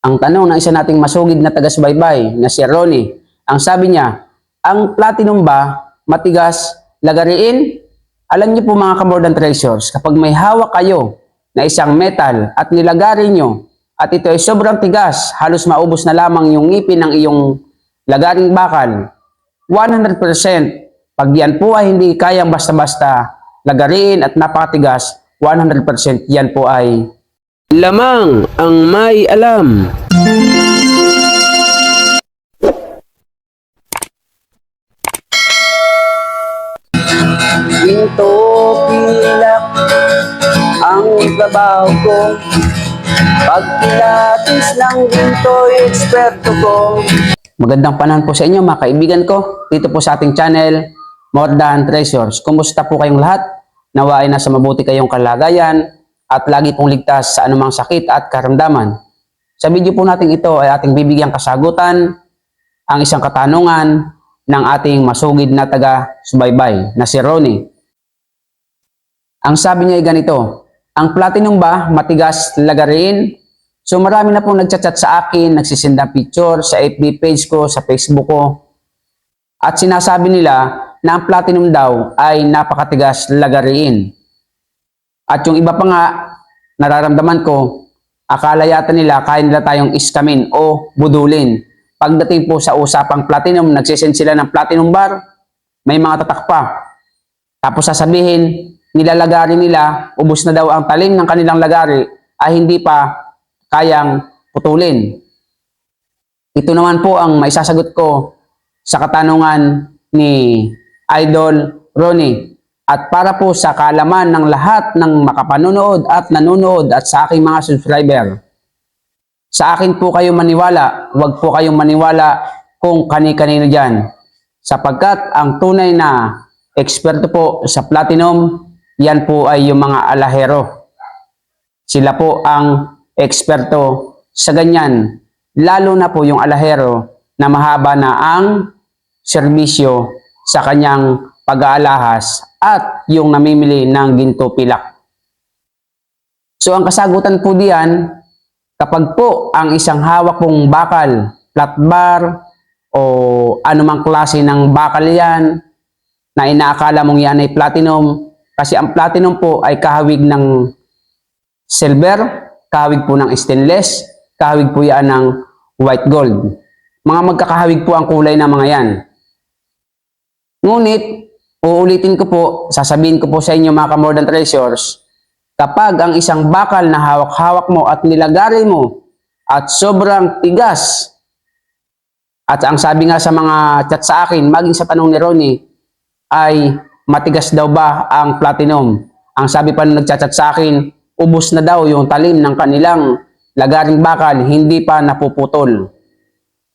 ang tanong ng isa nating masugid na taga-subaybay na si Ronnie. Ang sabi niya, ang platinum ba matigas lagariin? Alam niyo po mga ka-More Than Treasures, kapag may hawak kayo na isang metal at nilagari nyo at ito ay sobrang tigas, halos maubos na lamang yung ngipin ng iyong lagaring bakal, 100%, pag yan po ay hindi kayang basta-basta lagariin at napakatigas, 100% yan po ay lamang ang may alam. Ginto pilak ang trabaho ko, pag pilates ng ginto eksperto ko. Magandang panahon po sa inyo mga kaibigan ko, dito po sa ating channel, More Than Treasures. Kumusta po kayong lahat? Nawa ay nasa mabuti kayong kalagayan at lagi pong ligtas sa anumang sakit at karamdaman. Sa video po natin ito ay ating bibigyang kasagutan ang isang katanungan ng ating masugid na taga-subaybay na si Ronnie. Ang sabi niya ay ganito, ang platinum ba matigas lagariin? So marami na pong nagchat-chat sa akin, nagsisend ng picture sa FB page ko, sa Facebook ko. At sinasabi nila na ang platinum daw ay napakatigas lagariin. At yung iba pa nga, nararamdaman ko, akala yata nila kaya nila tayong iskamin o budulin. Pagdating po sa usapang platinum, nagsisend sila ng platinum bar, may mga tatak pa. Tapos sasabihin, nilalagari nila, ubos na daw ang talim ng kanilang lagari, ay hindi pa kayang putulin. Ito naman po ang maisasagot ko sa katanungan ni Idol Ronnie. At para po sa kaalaman ng lahat ng makapanonood at nanonood at sa aking mga subscriber, sa akin po kayo maniwala, huwag po kayong maniwala kung kani-kanino dyan. Sapagkat ang tunay na eksperto po sa platinum, yan po ay yung mga alahero. Sila po ang eksperto sa ganyan. Lalo na po yung alahero na mahaba na ang serbisyo sa kanyang pag-aalahas at yung namimili ng ginto pilak. So ang kasagutan po diyan, kapag po ang isang hawak pong bakal, flat bar o anumang klase ng bakal yan na inaakala mong yan ay platinum, kasi ang platinum po ay kahawig ng silver, kahawig po ng stainless, kahawig po yan ng white gold. Mga magkakahawig po ang kulay ng mga yan. Ngunit, uulitin ko po, sasabihin ko po sa inyo mga ka-More Than Treasures, kapag ang isang bakal na hawak-hawak mo at nilagari mo at sobrang tigas, at ang sabi nga sa mga chat sa akin, maging sa tanong ni Ronnie, ay matigas daw ba ang platinum? Ang sabi pa nung nagchat sa akin, ubos na daw yung talim ng kanilang lagaring bakal, hindi pa napuputol.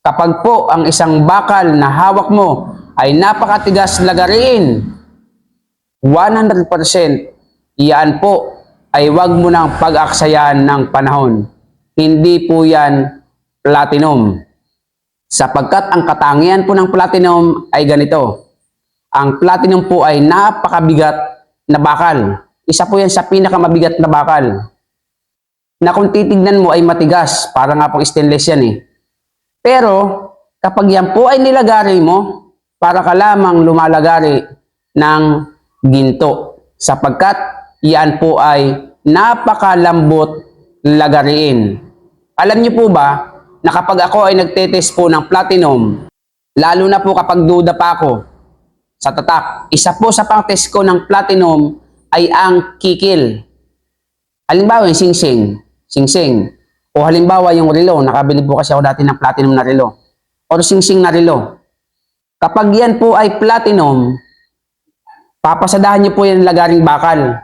Kapag po ang isang bakal na hawak mo ay napakatigas lagariin, 100%, iyan po ay wag mo nang pag-aksayan ng panahon. Hindi po yan platinum. Sapagkat ang katangian po ng platinum ay ganito. Ang platinum po ay napakabigat na bakal. Isa po yan sa pinakamabigat na bakal. Na kung titignan mo ay matigas, para nga pong stainless yan eh. Pero kapag yan po ay nilagari mo, para ka lamang lumalagari ng ginto. Sapagkat yan po ay napakalambot lagariin. Alam niyo po ba na kapag ako ay nagtetest po ng platinum, lalo na po kapag duda pa ako sa tatak, isa po sa pang-test ko ng platinum ay ang kikil. Halimbawa yung singsing. O halimbawa yung relo, nakabili po kasi ako dati ng platinum na relo. O singsing na relo. Kapag yan po ay platinum, papasadahan niyo po yan lagaring bakal.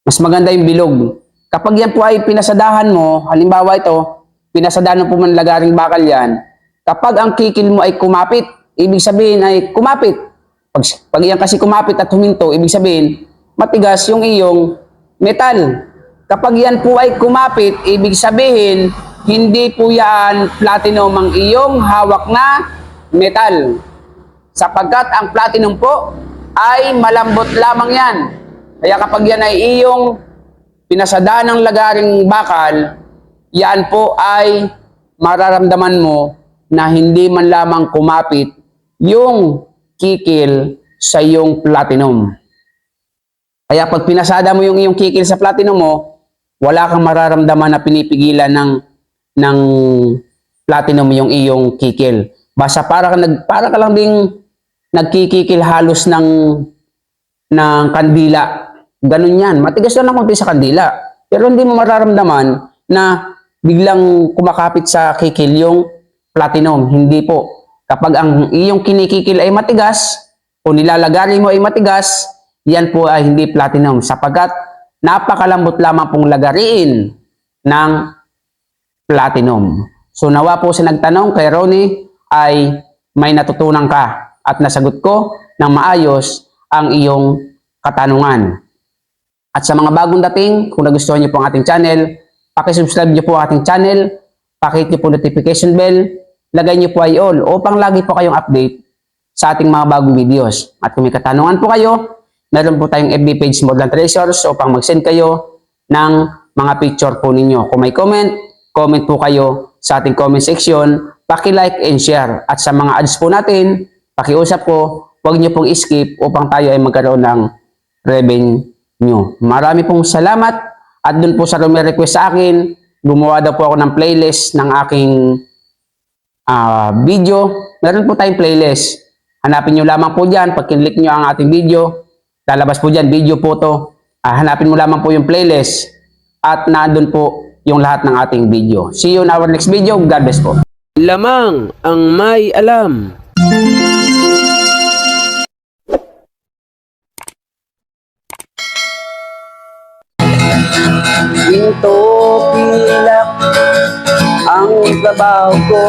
Mas maganda yung bilog. Kapag yan po ay pinasadahan mo, halimbawa ito, pinasadahan mo po man lagaring bakal yan, kapag ang kikil mo ay kumapit, ibig sabihin ay kumapit. Pag yan kasi kumapit at huminto, ibig sabihin, matigas yung iyong metal. Kapag yan po ay kumapit, ibig sabihin, hindi po yan platinum ang iyong hawak na metal. Sapagkat ang platinum po ay malambot lamang yan. Kaya kapag yan ay iyong pinasadaan ng lagaring bakal, yan po ay mararamdaman mo na hindi man lamang kumapit yung kikil sa iyong platinum. Kaya pag pinasada mo yung iyong kikil sa platinum mo, wala kang mararamdaman na pinipigilan ng platinum yung iyong kikil. Basta para ka lang ding nagkikikil halos ng kandila. Ganun yan. Matigas lang ng konti sa kandila. Pero hindi mo mararamdaman na biglang kumakapit sa kikil yung platinum. Hindi po. Kapag ang iyong kinikikil ay matigas o nilalagari mo ay matigas, yan po ay hindi platinum sapagkat napakalambot lamang pong lagariin ng platinum. So nawa po sa nagtanong kay Ronnie ay may natutunan ka at nasagot ko ng maayos ang iyong katanungan. At sa mga bagong dating, kung nagustuhan niyo po ang ating channel, pakisubscribe niyo po ang ating channel, pakihit niyo po notification bell, lagay niyo po ay all upang lagi po kayong update sa ating mga bagong videos. At kung may katanungan po kayo, meron po tayong FB page Modlan Treasures upang mag-send kayo ng mga picture po ninyo. Kung may comment po kayo sa ating comment section, paki-like and share. At sa mga ads po natin, pakiusap ko, huwag niyo pong skip upang tayo ay magkaroon ng revenue. Marami pong salamat at dun po sa request sa akin, gumawa daw po ako ng playlist ng aking video. Meron po tayong playlist. Hanapin nyo lamang po dyan. Pag kinlik nyo ang ating video, lalabas po dyan, video po to. Hanapin mo lamang po yung playlist at nandun po yung lahat ng ating video. See you in our next video. God bless po. Lamang ang may alam. Ginto pilak ang trabaho ko.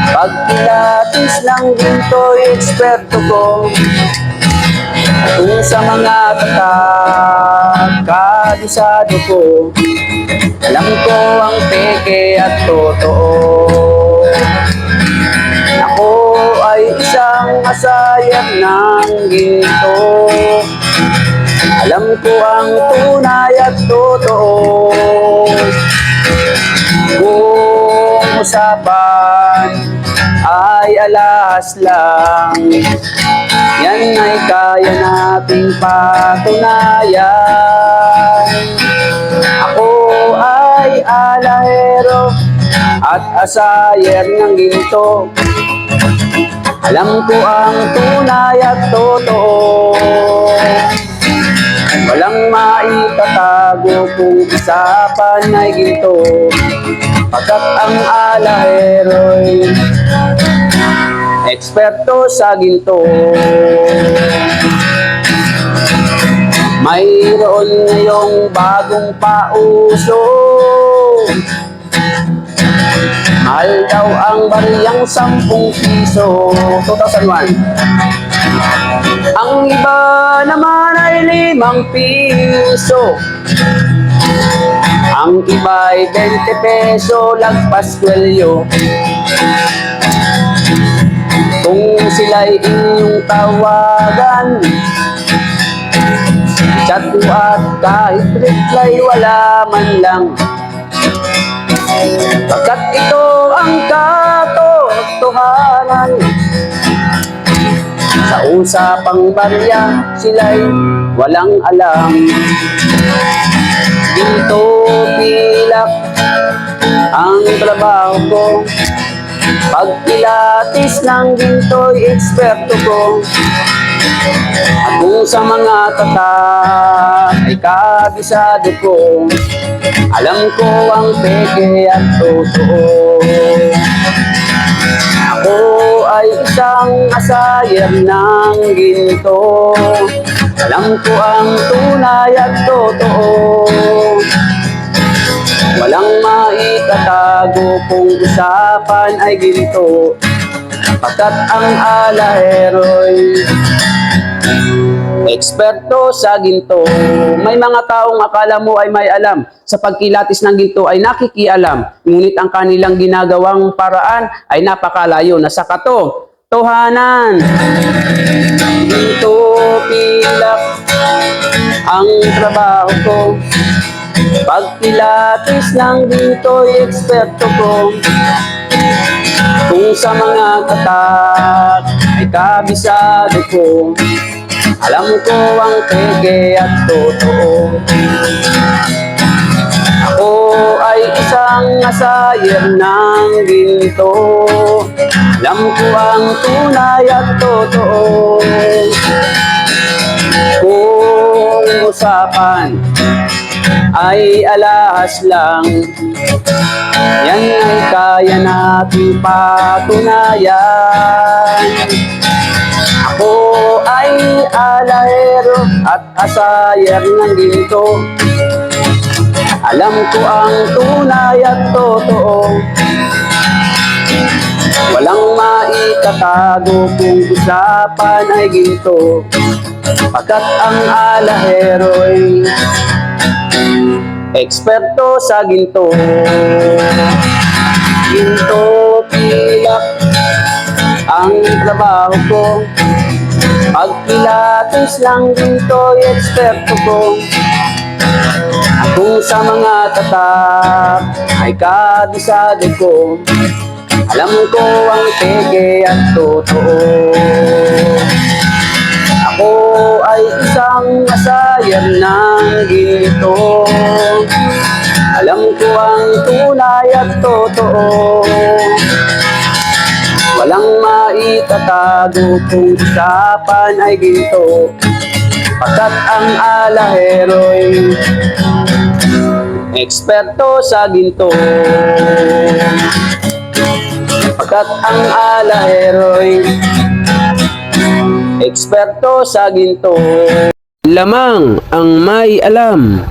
Pag pilates ng ginto'y eksperto ko. Kung sa mga kabisado ko, alam ko ang peke at totoo. Ako ay isang masayang ng ginto. Alam ko ang tunay at totoo. Kung usapan ay alas lang, yan ay kaya nating patunayan. Ako ay alahero at asayer ng ginto. Alam ko ang tunay at totoo. Walang maitatago kung usapan ay ginto. Pagkat ang alahero'y eksperto sa ginto. Mayroon ngayong bagong pauso. Mahal daw ang bariyang 10 piso. 2001. Ang iba naman ay 5 piso. Ang iba ay 20 peso, lagpas kwelyo. Kung sila'y inyong tawagan, chat mo at kahit reply wala man lang. Pagkat ito ang katotohanan. Sa usapang barya, sila'y walang alam. Ginto pilak ang trabaho ko. Pag pilates ng ginto'y eksperto ko. At kung sa mga ay kabisado ko, alam ko ang peke at totoo. Ako ay isang asayer ng ginto. Alam ko ang tunay at totoo. Walang maitatago kung usapan ay ginto. Pagkat ang alahero'y eksperto sa ginto. May mga taong akala mo ay may alam. Sa pagkilatis ng ginto ay nakikialam. Ngunit ang kanilang ginagawang paraan ay napakalayo na sa katotohanan. Ginto pilak ang trabaho ko. Pagpilatis ng ginto'y eksperto ko. Kung sa mga katak ay kabisado ko, alam ko ang peke at totoo. Ako ay isang asayer ng ginto, alam ko ang tunay at totoo. Kung usapan ay alahas lang, yan ay kaya nating patunayan. Ako ay alahero at asayer ng ginto, alam ko ang tunay at totoo. Walang maitatago kung usapan ay ginto, pagkat ang alahero'y eksperto sa ginto. Ginto pilak ang trabaho ko, pagpilatis ng ginto'y eksperto ko. Kung sa mga tatak ay kabisado ko, alam ko ang peke at totoo. Ako ay isang asayer ng ginto, alam ko ang tunay at totoo. Walang maitatago kung usapan ay ginto, pagkat ang alahero'y eksperto sa ginto. Pagkat ang alahero'y eksperto sa ginto. Lamang ang may alam.